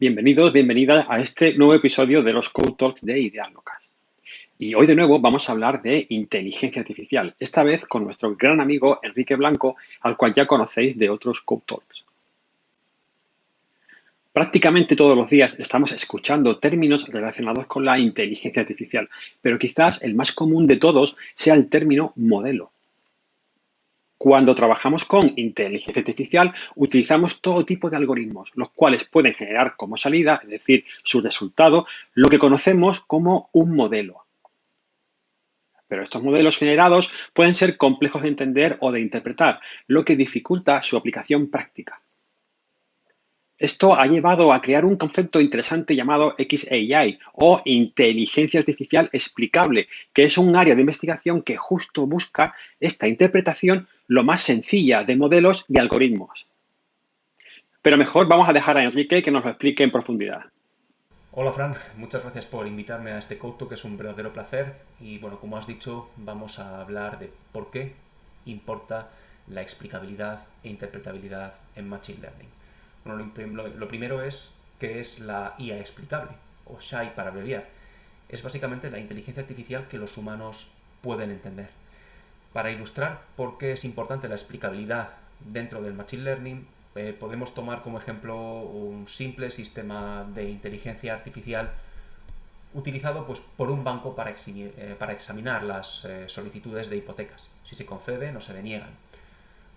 Bienvenidos, bienvenidas a este nuevo episodio de los Code Talks de Ideas Locas. Y hoy de nuevo vamos a hablar de inteligencia artificial, esta vez con nuestro gran amigo Enrique Blanco, al cual ya conocéis de otros Code Talks. Prácticamente todos los días estamos escuchando términos relacionados con la inteligencia artificial, pero quizás el más común de todos sea el término modelo. Cuando trabajamos con inteligencia artificial, utilizamos todo tipo de algoritmos, los cuales pueden generar como salida, es decir, su resultado, lo que conocemos como un modelo. Pero estos modelos generados pueden ser complejos de entender o de interpretar, lo que dificulta su aplicación práctica. Esto ha llevado a crear un concepto interesante llamado XAI o inteligencia artificial explicable, que es un área de investigación que justo busca esta interpretación lo más sencilla de modelos y algoritmos. Pero mejor vamos a dejar a Enrique que nos lo explique en profundidad. Hola Fran, muchas gracias por invitarme a este Couto, que es un verdadero placer. Y bueno, como has dicho, vamos a hablar de por qué importa la explicabilidad e interpretabilidad en Machine Learning. Bueno, lo primero es qué es la IA explicable, o SHAI para abreviar. Es básicamente la inteligencia artificial que los humanos pueden entender. Para ilustrar por qué es importante la explicabilidad dentro del Machine Learning, podemos tomar como ejemplo un simple sistema de inteligencia artificial utilizado pues, por un banco para examinar las solicitudes de hipotecas, si se conceden o se deniegan.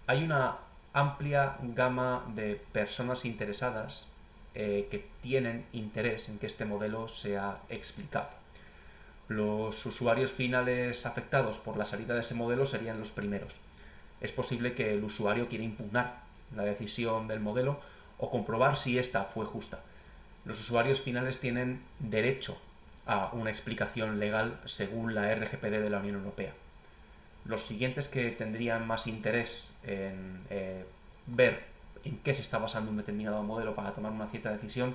Hay una amplia gama de personas interesadas que tienen interés en que este modelo sea explicable. Los usuarios finales afectados por la salida de ese modelo serían los primeros. Es posible que el usuario quiera impugnar la decisión del modelo o comprobar si ésta fue justa. Los usuarios finales tienen derecho a una explicación legal según la RGPD de la Unión Europea. Los siguientes que tendrían más interés en ver en qué se está basando un determinado modelo para tomar una cierta decisión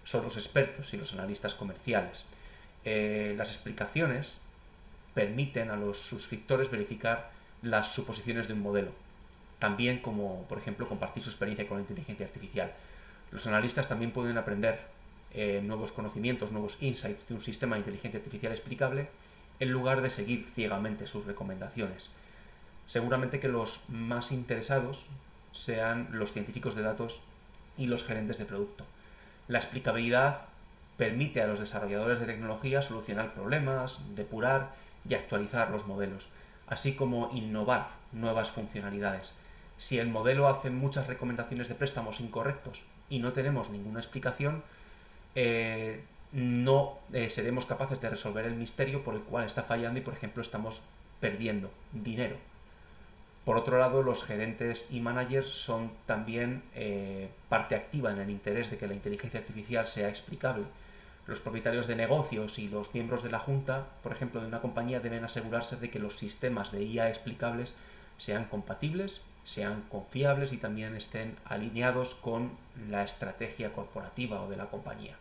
son los expertos y los analistas comerciales. Las explicaciones permiten a los suscriptores verificar las suposiciones de un modelo, también como, por ejemplo, compartir su experiencia con la inteligencia artificial. Los analistas también pueden aprender nuevos conocimientos, nuevos insights de un sistema de inteligencia artificial explicable en lugar de seguir ciegamente sus recomendaciones. Seguramente que los más interesados sean los científicos de datos y los gerentes de producto. La explicabilidad permite a los desarrolladores de tecnología solucionar problemas, depurar y actualizar los modelos, así como innovar nuevas funcionalidades. Si el modelo hace muchas recomendaciones de préstamos incorrectos y no tenemos ninguna explicación, no seremos capaces de resolver el misterio por el cual está fallando y, por ejemplo, estamos perdiendo dinero. Por otro lado, los gerentes y managers son también parte activa en el interés de que la inteligencia artificial sea explicable. Los propietarios de negocios y los miembros de la junta, por ejemplo, de una compañía, deben asegurarse de que los sistemas de IA explicables sean compatibles, sean confiables y también estén alineados con la estrategia corporativa o de la compañía.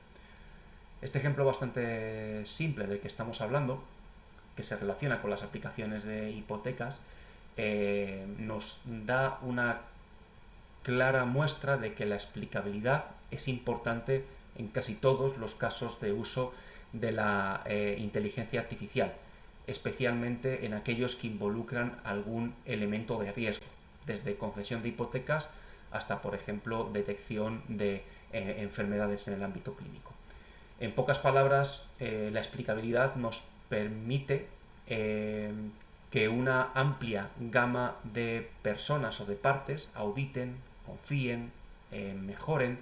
Este ejemplo bastante simple del que estamos hablando, que se relaciona con las aplicaciones de hipotecas, nos da una clara muestra de que la explicabilidad es importante en casi todos los casos de uso de la inteligencia artificial, especialmente en aquellos que involucran algún elemento de riesgo, desde concesión de hipotecas hasta, por ejemplo, detección de enfermedades en el ámbito clínico. En pocas palabras, la explicabilidad nos permite que una amplia gama de personas o de partes auditen, confíen, mejoren,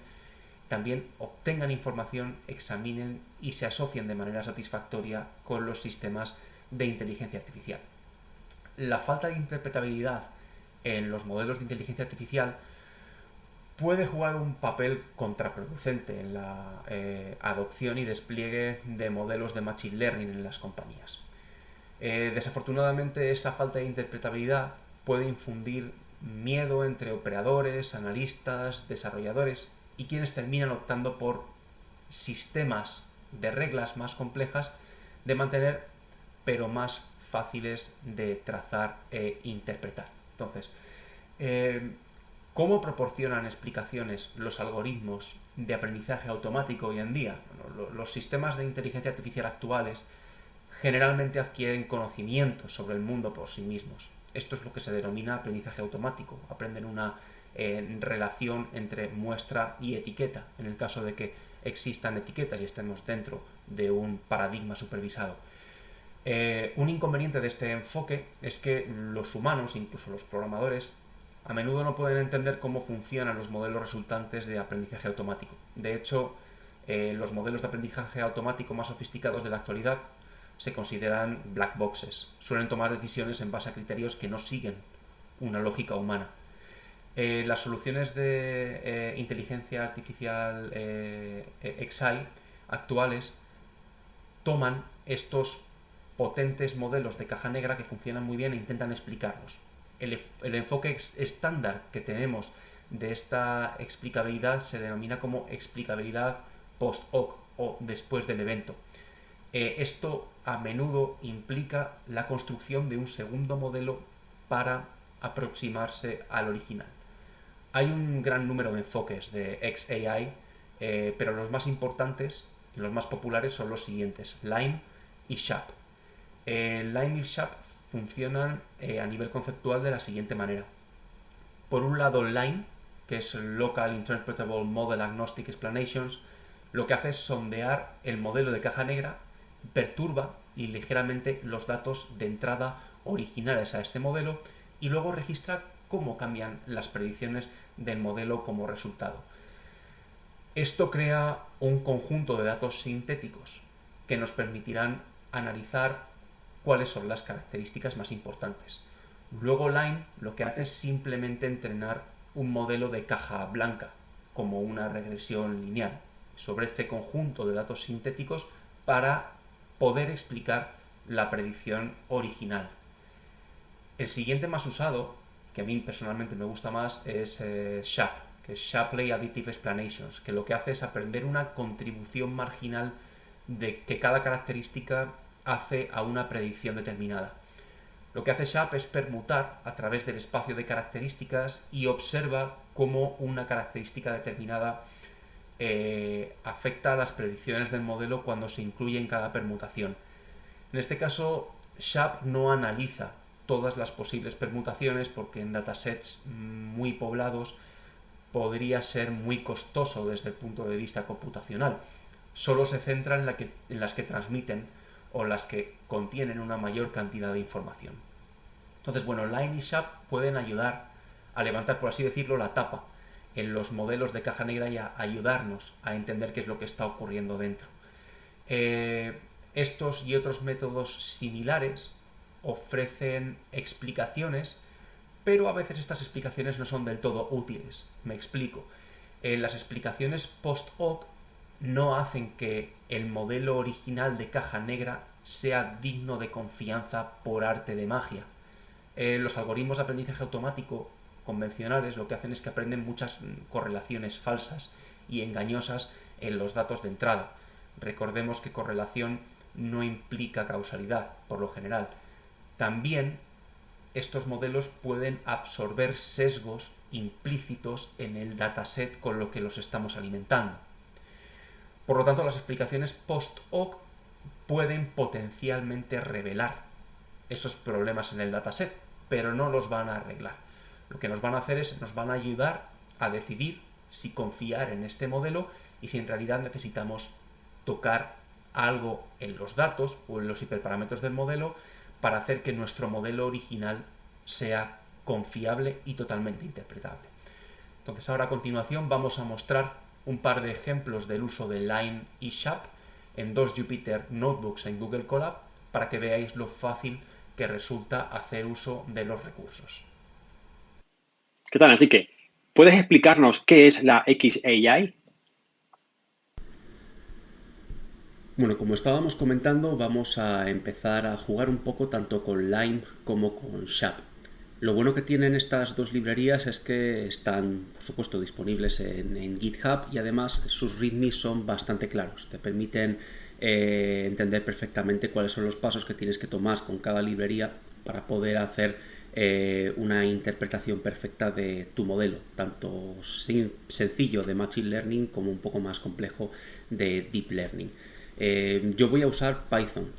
también obtengan información, examinen y se asocien de manera satisfactoria con los sistemas de inteligencia artificial. La falta de interpretabilidad en los modelos de inteligencia artificial puede jugar un papel contraproducente en la adopción y despliegue de modelos de Machine Learning en las compañías. Desafortunadamente, esa falta de interpretabilidad puede infundir miedo entre operadores, analistas, desarrolladores y quienes terminan optando por sistemas de reglas más complejas de mantener, pero más fáciles de trazar e interpretar. Entonces, ¿Cómo proporcionan explicaciones los algoritmos de aprendizaje automático hoy en día? Bueno, los sistemas de inteligencia artificial actuales generalmente adquieren conocimientos sobre el mundo por sí mismos. Esto es lo que se denomina aprendizaje automático. Aprenden una relación entre muestra y etiqueta, en el caso de que existan etiquetas y estemos dentro de un paradigma supervisado. Un inconveniente de este enfoque es que los humanos, incluso los programadores, a menudo no pueden entender cómo funcionan los modelos resultantes de aprendizaje automático. De hecho, los modelos de aprendizaje automático más sofisticados de la actualidad se consideran black boxes. Suelen tomar decisiones en base a criterios que no siguen una lógica humana. Las soluciones de inteligencia artificial XI actuales toman estos potentes modelos de caja negra que funcionan muy bien e intentan explicarlos. El enfoque estándar que tenemos de esta explicabilidad se denomina como explicabilidad post-hoc o después del evento. Esto a menudo implica la construcción de un segundo modelo para aproximarse al original. Hay un gran número de enfoques de XAI, pero los más importantes y los más populares son los siguientes: Lime y SHAP. Lime y SHAP funcionan a nivel conceptual de la siguiente manera. Por un lado, Lime, que es Local Interpretable Model Agnostic Explanations, lo que hace es sondear el modelo de caja negra, perturba ligeramente los datos de entrada originales a este modelo y luego registra cómo cambian las predicciones del modelo como resultado. Esto crea un conjunto de datos sintéticos que nos permitirán analizar cuáles son las características más importantes. Luego Lime lo que hace es simplemente entrenar un modelo de caja blanca, como una regresión lineal, sobre este conjunto de datos sintéticos para poder explicar la predicción original. El siguiente más usado, que a mí personalmente me gusta más, es SHAP, que es Shapley Additive Explanations, que lo que hace es aprender una contribución marginal de que cada característica hace a una predicción determinada. Lo que hace SHAP es permutar a través del espacio de características y observa cómo una característica determinada afecta a las predicciones del modelo cuando se incluye en cada permutación. En este caso, SHAP no analiza todas las posibles permutaciones porque en datasets muy poblados podría ser muy costoso desde el punto de vista computacional. Solo se centra en las que transmiten o las que contienen una mayor cantidad de información. Entonces, bueno, Lime y SHAP pueden ayudar a levantar, por así decirlo, la tapa en los modelos de caja negra y a ayudarnos a entender qué es lo que está ocurriendo dentro. Estos y otros métodos similares ofrecen explicaciones, pero a veces estas explicaciones no son del todo útiles. Me explico. Las explicaciones post-hoc no hacen que el modelo original de caja negra sea digno de confianza por arte de magia. Los algoritmos de aprendizaje automático convencionales lo que hacen es que aprenden muchas correlaciones falsas y engañosas en los datos de entrada. Recordemos que correlación no implica causalidad, por lo general. También estos modelos pueden absorber sesgos implícitos en el dataset con lo que los estamos alimentando. Por lo tanto, las explicaciones post-hoc pueden potencialmente revelar esos problemas en el dataset, pero no los van a arreglar. Lo que nos van a hacer es, nos van a ayudar a decidir si confiar en este modelo y si en realidad necesitamos tocar algo en los datos o en los hiperparámetros del modelo para hacer que nuestro modelo original sea confiable y totalmente interpretable. Entonces ahora a continuación vamos a mostrar un par de ejemplos del uso de Lime y SHAP en dos Jupyter Notebooks en Google Colab para que veáis lo fácil que resulta hacer uso de los recursos. ¿Qué tal, Enrique? ¿Puedes explicarnos qué es la XAI? Bueno, como estábamos comentando, vamos a empezar a jugar un poco tanto con Lime como con SHAP. Lo bueno que tienen estas dos librerías es que están, por supuesto, disponibles en GitHub y además sus readmes son bastante claros. Te permiten entender perfectamente cuáles son los pasos que tienes que tomar con cada librería para poder hacer una interpretación perfecta de tu modelo, tanto sencillo de Machine Learning como un poco más complejo de Deep Learning. Yo voy a usar Python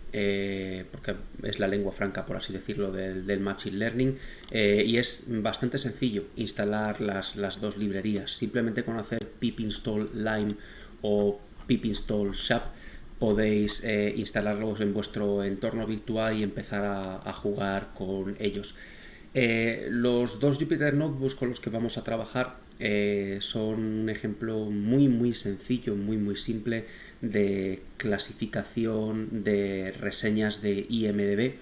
porque es la lengua franca, por así decirlo, del Machine Learning, y es bastante sencillo instalar las dos librerías. Simplemente con hacer pip install lime o pip install shap podéis instalarlos en vuestro entorno virtual y empezar a jugar con ellos. Los dos Jupyter Notebooks con los que vamos a trabajar son un ejemplo muy sencillo, muy simple de clasificación de reseñas de IMDb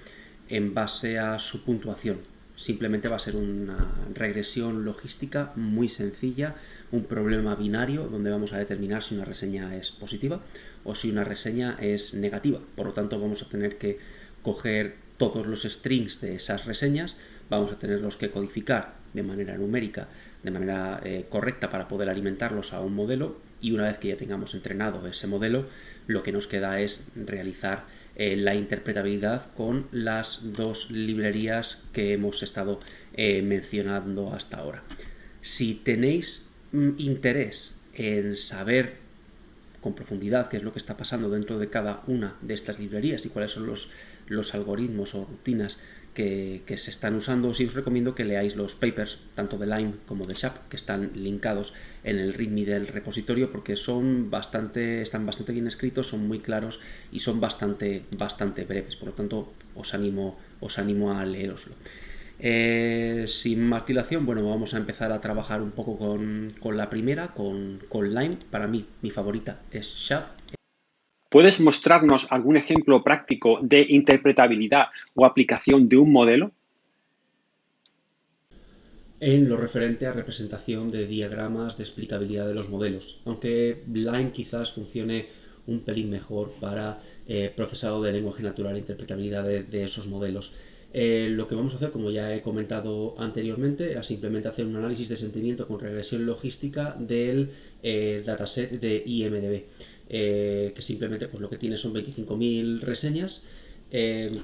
en base a su puntuación. Simplemente va a ser una regresión logística muy sencilla, un problema binario donde vamos a determinar si una reseña es positiva o si una reseña es negativa. Por lo tanto, vamos a tener que coger todos los strings de esas reseñas, vamos a tenerlos que codificar de manera numérica, de manera correcta para poder alimentarlos a un modelo, y una vez que ya tengamos entrenado ese modelo, lo que nos queda es realizar la interpretabilidad con las dos librerías que hemos estado mencionando hasta ahora. Si tenéis interés en saber con profundidad qué es lo que está pasando dentro de cada una de estas librerías y cuáles son los algoritmos o rutinas que se están usando, sí os recomiendo que leáis los papers tanto de Lime como de Shap, que están linkados en el README del repositorio, porque están bastante bien escritos, son muy claros y son bastante breves. Por lo tanto, os animo a leeroslo. Sin más dilación, bueno, vamos a empezar a trabajar un poco con la primera, con Lime. Para mí, mi favorita es Shap. ¿Puedes mostrarnos algún ejemplo práctico de interpretabilidad o aplicación de un modelo? En lo referente a representación de diagramas de explicabilidad de los modelos, aunque Lime quizás funcione un pelín mejor para procesado de lenguaje natural e interpretabilidad de esos modelos. Lo que vamos a hacer, como ya he comentado anteriormente, era simplemente hacer un análisis de sentimiento con regresión logística del dataset de IMDb, que simplemente pues, lo que tiene son 25.000 reseñas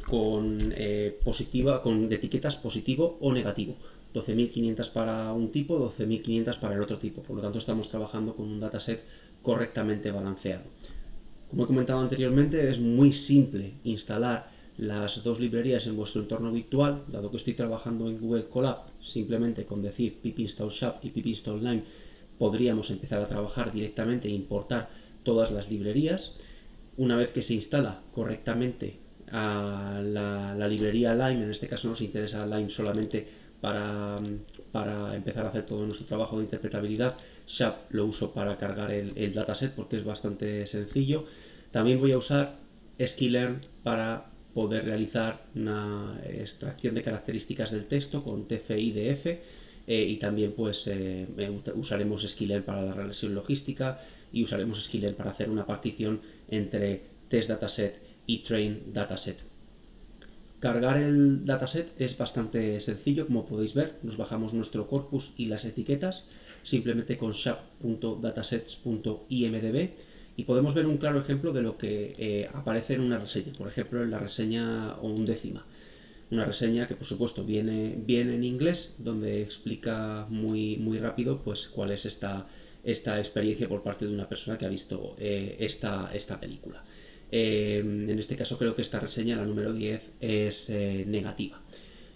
con de etiquetas positivo o negativo. 12.500 para un tipo, 12.500 para el otro tipo. Por lo tanto, estamos trabajando con un dataset correctamente balanceado. Como he comentado anteriormente, es muy simple instalar las dos librerías en vuestro entorno virtual. Dado que estoy trabajando en Google Colab, simplemente con decir pip install shap y pip install lime podríamos empezar a trabajar directamente e importar todas las librerías. Una vez que se instala correctamente a la librería Lime, en este caso nos interesa Lime solamente para empezar a hacer todo nuestro trabajo de interpretabilidad. Shap lo uso para cargar el dataset porque es bastante sencillo. También voy a usar sklearn para poder realizar una extracción de características del texto con tf-idf, y también pues usaremos sklearn para la regresión logística y usaremos sklearn para hacer una partición entre test dataset y train dataset. Cargar el dataset es bastante sencillo, como podéis ver. Nos bajamos nuestro corpus y las etiquetas simplemente con shap.datasets.imdb y podemos ver un claro ejemplo de lo que aparece en una reseña. Por ejemplo, en la reseña 11ª. Una reseña que por supuesto viene en inglés, donde explica muy rápido pues cuál es esta experiencia por parte de una persona que ha visto esta película. En este caso creo que esta reseña, la número 10, es negativa.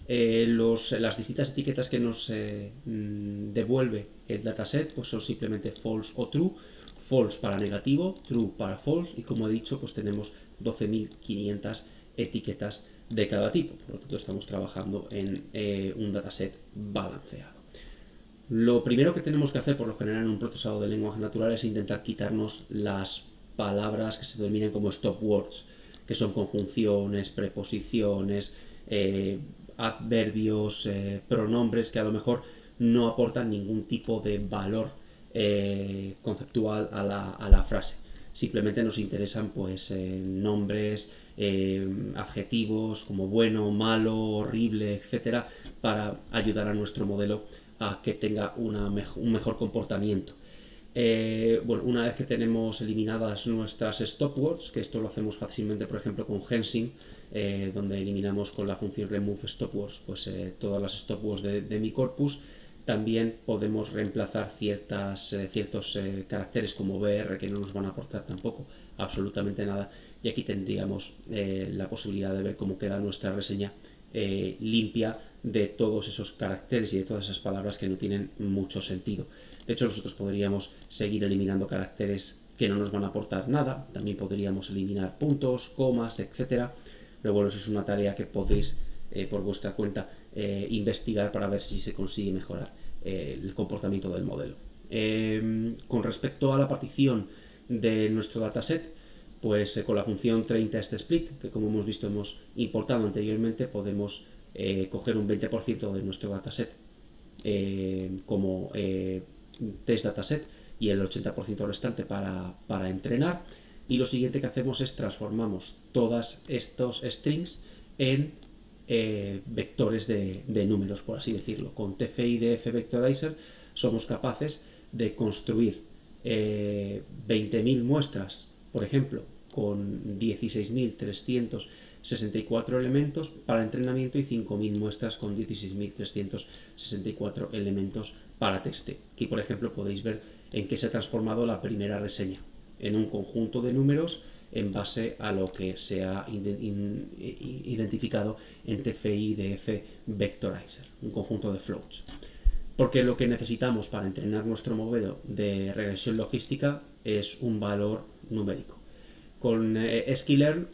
Las distintas etiquetas que nos devuelve el dataset pues son simplemente false o true. False para negativo, true para false, y como he dicho pues tenemos 12.500 etiquetas de cada tipo. Por lo tanto estamos trabajando en un dataset balanceado. Lo primero que tenemos que hacer por lo general en un procesado de lenguaje natural es intentar quitarnos las palabras que se denominan como stop words, que son conjunciones, preposiciones, adverbios, pronombres que a lo mejor no aportan ningún tipo de valor conceptual a la frase. Simplemente nos interesan pues nombres, adjetivos como bueno, malo, horrible, etcétera, para ayudar a nuestro modelo a que tenga un mejor comportamiento. Bueno, una vez que tenemos eliminadas nuestras stopwords, que esto lo hacemos fácilmente, por ejemplo, con Hensing, donde eliminamos con la función remove stopwords pues, todas las stopwords de mi corpus, también podemos reemplazar ciertos caracteres como BR que no nos van a aportar tampoco absolutamente nada, y aquí tendríamos la posibilidad de ver cómo queda nuestra reseña limpia de todos esos caracteres y de todas esas palabras que no tienen mucho sentido. De hecho, nosotros podríamos seguir eliminando caracteres que no nos van a aportar nada, también podríamos eliminar puntos, comas, etcétera. Pero bueno, eso es una tarea que podéis por vuestra cuenta investigar para ver si se consigue mejorar el comportamiento del modelo. Con respecto a la partición de nuestro dataset, pues con la función trainTestSplit, que como hemos visto hemos importado anteriormente, podemos coger un 20% de nuestro dataset como test dataset y el 80% restante para entrenar, y lo siguiente que hacemos es transformamos todos estos strings en vectores de números, por así decirlo. Con TF-IDF Vectorizer somos capaces de construir 20.000 muestras, por ejemplo, con 16.364 elementos para entrenamiento y 5.000 muestras con 16.364 elementos para testeo. Aquí, por ejemplo, podéis ver en qué se ha transformado la primera reseña, en un conjunto de números en base a lo que se ha identificado en TF-IDF Vectorizer, un conjunto de floats. Porque lo que necesitamos para entrenar nuestro modelo de regresión logística es un valor numérico. Con sklearn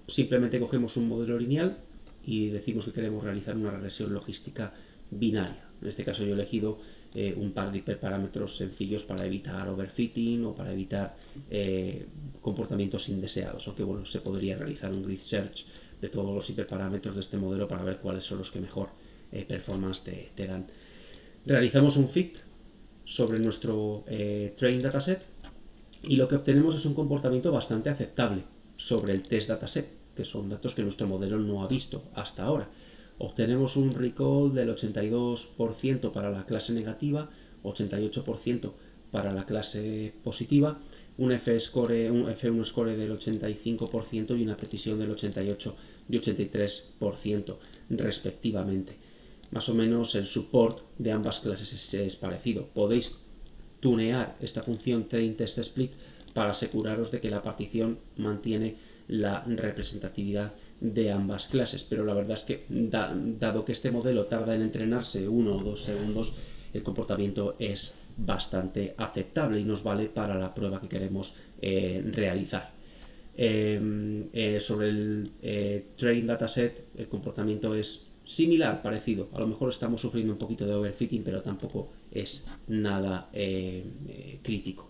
simplemente cogemos un modelo lineal y decimos que queremos realizar una regresión logística binaria. En este caso yo he elegido un par de hiperparámetros sencillos para evitar overfitting o para evitar comportamientos indeseados, aunque bueno, se podría realizar un grid search de todos los hiperparámetros de este modelo para ver cuáles son los que mejor performance te dan. Realizamos un fit sobre nuestro train dataset y lo que obtenemos es un comportamiento bastante aceptable sobre el test dataset, que son datos que nuestro modelo no ha visto hasta ahora. Obtenemos un recall del 82% para la clase negativa, 88% para la clase positiva, un F1 score del 85% y una precisión del 88 y 83% respectivamente. Más o menos el support de ambas clases es parecido. Podéis tunear esta función trainTestSplit para aseguraros de que la partición mantiene la representatividad de ambas clases, pero la verdad es que dado que este modelo tarda en entrenarse 1 o 2 segundos, el comportamiento es bastante aceptable y nos vale para la prueba que queremos realizar. Sobre el train dataset el comportamiento es similar, parecido. A lo mejor estamos sufriendo un poquito de overfitting, pero tampoco es nada crítico.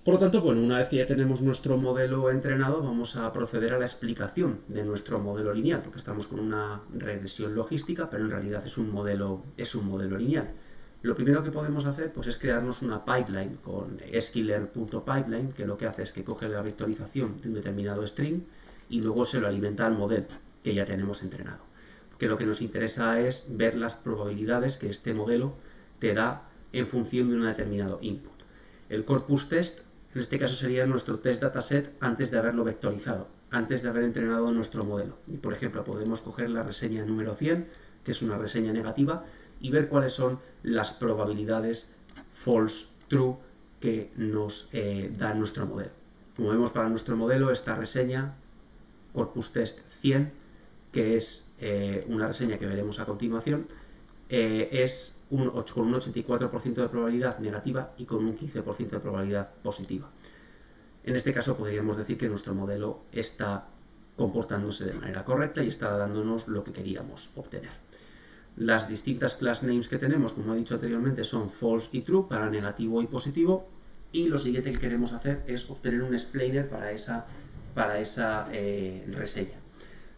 Por lo tanto, bueno, una vez que ya tenemos nuestro modelo entrenado, vamos a proceder a la explicación de nuestro modelo lineal, porque estamos con una regresión logística, pero en realidad es un modelo lineal. Lo primero que podemos hacer pues, es crearnos una pipeline con sklearn.pipeline, que lo que hace es que coge la vectorización de un determinado string y luego se lo alimenta al modelo que ya tenemos entrenado. Porque lo que nos interesa es ver las probabilidades que este modelo te da en función de un determinado input. El corpus test, en este caso sería nuestro test dataset antes de haberlo vectorizado, antes de haber entrenado nuestro modelo. Y por ejemplo, podemos coger la reseña número 100, que es una reseña negativa, y ver cuáles son las probabilidades false, true, que nos da nuestro modelo. Como vemos para nuestro modelo, esta reseña, corpus test 100, que es una reseña que veremos a continuación, es con un 84% de probabilidad negativa y con un 15% de probabilidad positiva. En este caso podríamos decir que nuestro modelo está comportándose de manera correcta y está dándonos lo que queríamos obtener. Las distintas class names que tenemos, como he dicho anteriormente, son false y true para negativo y positivo, y lo siguiente que queremos hacer es obtener un explainer para esa reseña.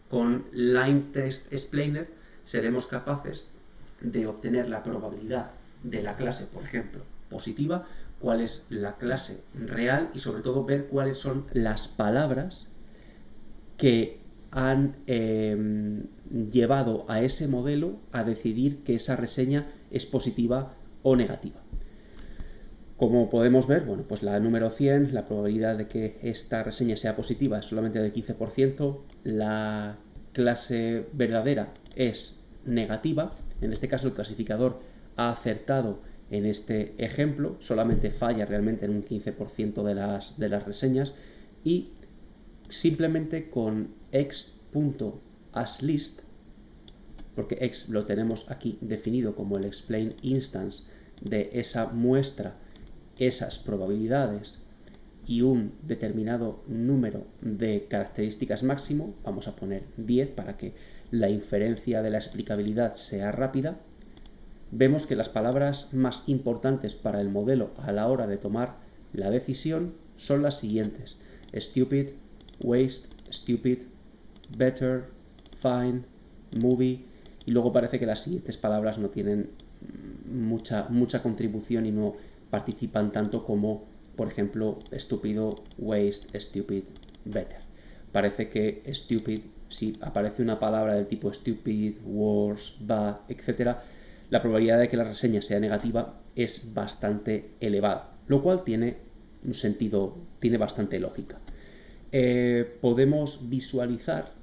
Con LineTestExplainer seremos capaces de obtener la probabilidad de la clase, por ejemplo, positiva, cuál es la clase real y sobre todo ver cuáles son las palabras que han llevado a ese modelo a decidir que esa reseña es positiva o negativa. Como podemos ver, bueno, pues la número 100, la probabilidad de que esta reseña sea positiva es solamente del 15%, la clase verdadera es negativa, en este caso el clasificador ha acertado en este ejemplo, solamente falla realmente en un 15% de las reseñas, y simplemente con x.asList, porque x lo tenemos aquí definido como el explain instance de esa muestra, esas probabilidades y un determinado número de características máximo, vamos a poner 10 para que la inferencia de la explicabilidad sea rápida, vemos que las palabras más importantes para el modelo a la hora de tomar la decisión son las siguientes: stupid, waste, stupid, better, fine, movie, y luego parece que las siguientes palabras no tienen mucha contribución y no participan tanto como, por ejemplo, estúpido, waste, stupid, better. Parece que stupid, si aparece una palabra del tipo stupid, worse, bad, etc., la probabilidad de que la reseña sea negativa es bastante elevada, lo cual tiene un sentido, tiene bastante lógica. Podemos visualizar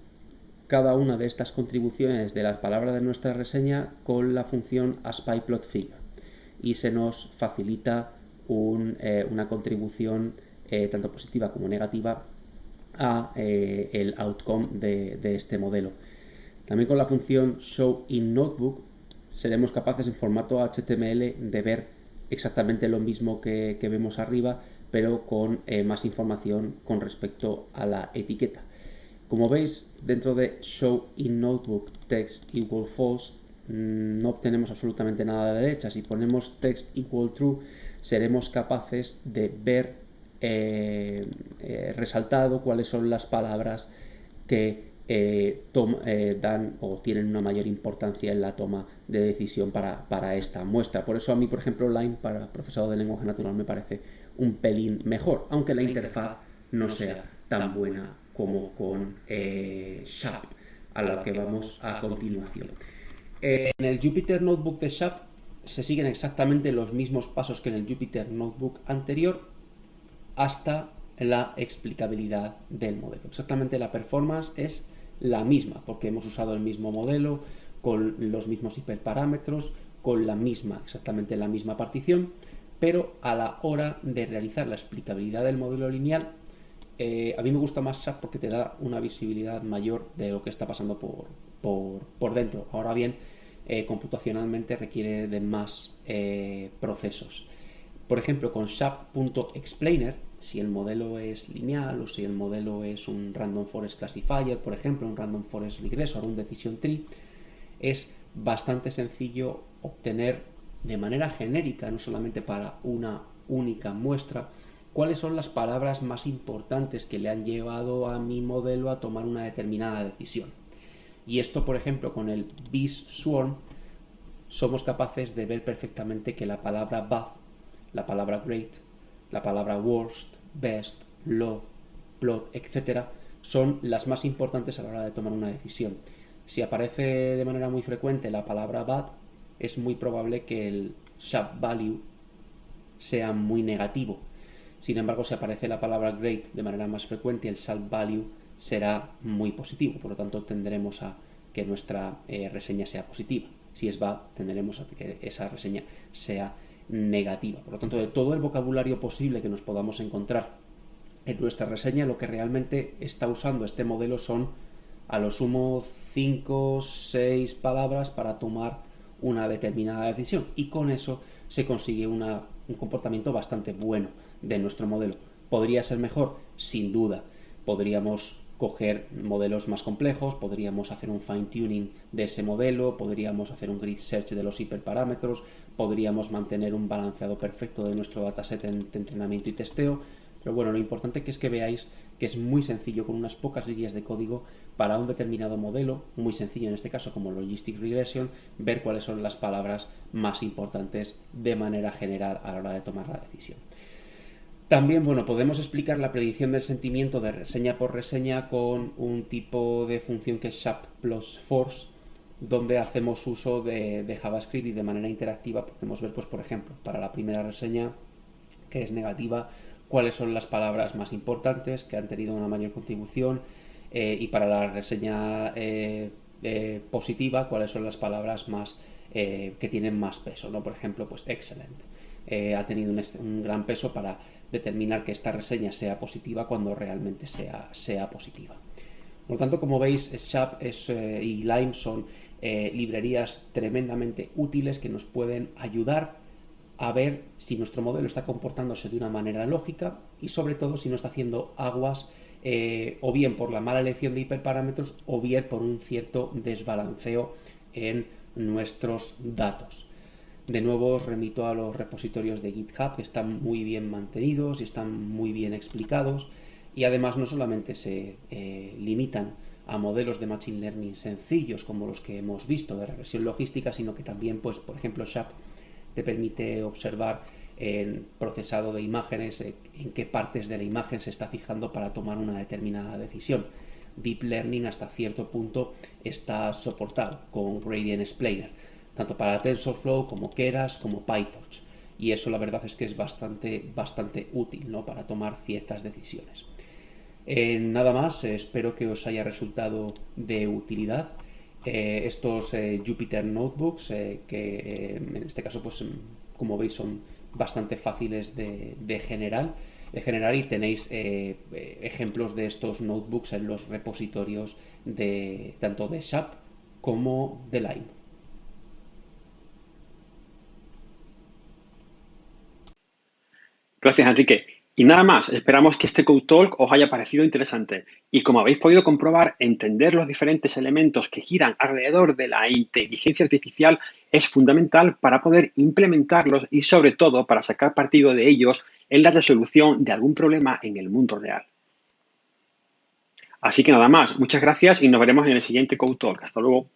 cada una de estas contribuciones de las palabras de nuestra reseña con la función aspyplotfigure y se nos facilita una contribución tanto positiva como negativa a el outcome de este modelo. También con la función showInNotebook seremos capaces en formato HTML de ver exactamente lo mismo que vemos arriba, pero con más información con respecto a la etiqueta. Como veis, dentro de showInNotebook text equal false no obtenemos absolutamente nada a la derecha. Si ponemos text equal true, seremos capaces de ver resaltado cuáles son las palabras que dan o tienen una mayor importancia en la toma de decisión para esta muestra. Por eso a mí, por ejemplo, Lime para procesado de lenguaje natural me parece un pelín mejor, aunque la interfaz no sea tan buena como con Shap, a la que vamos a continuación. En el Jupyter Notebook de Shap se siguen exactamente los mismos pasos que en el Jupyter Notebook anterior hasta la explicabilidad del modelo. Exactamente la performance es la misma, porque hemos usado el mismo modelo, con los mismos hiperparámetros, con exactamente la misma partición, pero a la hora de realizar la explicabilidad del modelo lineal, a mí me gusta más Shap porque te da una visibilidad mayor de lo que está pasando por dentro. Ahora bien, computacionalmente requiere de más procesos. Por ejemplo, con Shap.explainer, si el modelo es lineal o si el modelo es un random forest classifier, por ejemplo, un random forest regressor, un decision tree, es bastante sencillo obtener de manera genérica, no solamente para una única muestra, cuáles son las palabras más importantes que le han llevado a mi modelo a tomar una determinada decisión. Y esto, por ejemplo, con el BeeSwarm somos capaces de ver perfectamente que la palabra bad, la palabra great, la palabra worst, best, love, plot, etc. son las más importantes a la hora de tomar una decisión. Si aparece de manera muy frecuente la palabra bad, es muy probable que el Shap value sea muy negativo. Sin embargo, si aparece la palabra great de manera más frecuente, el Shap value será muy positivo. Por lo tanto, tendremos a que nuestra reseña sea positiva. Si es bad, tendremos a que esa reseña sea negativa. Por lo tanto, de todo el vocabulario posible que nos podamos encontrar en nuestra reseña, lo que realmente está usando este modelo son a lo sumo 5 o 6 palabras para tomar una determinada decisión, y con eso se consigue un comportamiento bastante bueno de nuestro modelo. ¿Podría ser mejor? Sin duda. Podríamos coger modelos más complejos, podríamos hacer un fine tuning de ese modelo, podríamos hacer un grid search de los hiperparámetros, podríamos mantener un balanceado perfecto de nuestro dataset de entrenamiento y testeo. Pero bueno, lo importante es que veáis que es muy sencillo, con unas pocas líneas de código para un determinado modelo, muy sencillo en este caso como Logistic Regression, ver cuáles son las palabras más importantes de manera general a la hora de tomar la decisión. También, bueno, podemos explicar la predicción del sentimiento de reseña por reseña con un tipo de función que es Shap+Force, donde hacemos uso de JavaScript y de manera interactiva podemos ver, pues por ejemplo, para la primera reseña que es negativa, cuáles son las palabras más importantes que han tenido una mayor contribución, y para la reseña positiva, cuáles son las palabras más que tienen más peso, ¿no? Por ejemplo, pues excellent ha tenido un gran peso para determinar que esta reseña sea positiva cuando realmente sea positiva. Por lo tanto, como veis, Shap y Lime son librerías tremendamente útiles que nos pueden ayudar a ver si nuestro modelo está comportándose de una manera lógica y sobre todo si no está haciendo aguas o bien por la mala elección de hiperparámetros o bien por un cierto desbalanceo en nuestros datos. De nuevo os remito a los repositorios de GitHub, que están muy bien mantenidos y están muy bien explicados, y además no solamente se limitan a modelos de Machine Learning sencillos como los que hemos visto de regresión logística, sino que también, pues, por ejemplo, Shap te permite observar el procesado de imágenes, en qué partes de la imagen se está fijando para tomar una determinada decisión. Deep Learning hasta cierto punto está soportado con Gradient Explainer, tanto para TensorFlow como Keras como PyTorch, y eso la verdad es que es bastante útil, ¿no?, para tomar ciertas decisiones. Nada más, espero que os haya resultado de utilidad estos Jupyter Notebooks, que en este caso, pues como veis, son bastante fáciles de generar, y tenéis ejemplos de estos notebooks en los repositorios tanto de Shap como de Lime. Gracias, Enrique. Y nada más, esperamos que este Code Talk os haya parecido interesante. Y como habéis podido comprobar, entender los diferentes elementos que giran alrededor de la inteligencia artificial es fundamental para poder implementarlos y, sobre todo, para sacar partido de ellos en la resolución de algún problema en el mundo real. Así que nada más, muchas gracias y nos veremos en el siguiente Code Talk. Hasta luego.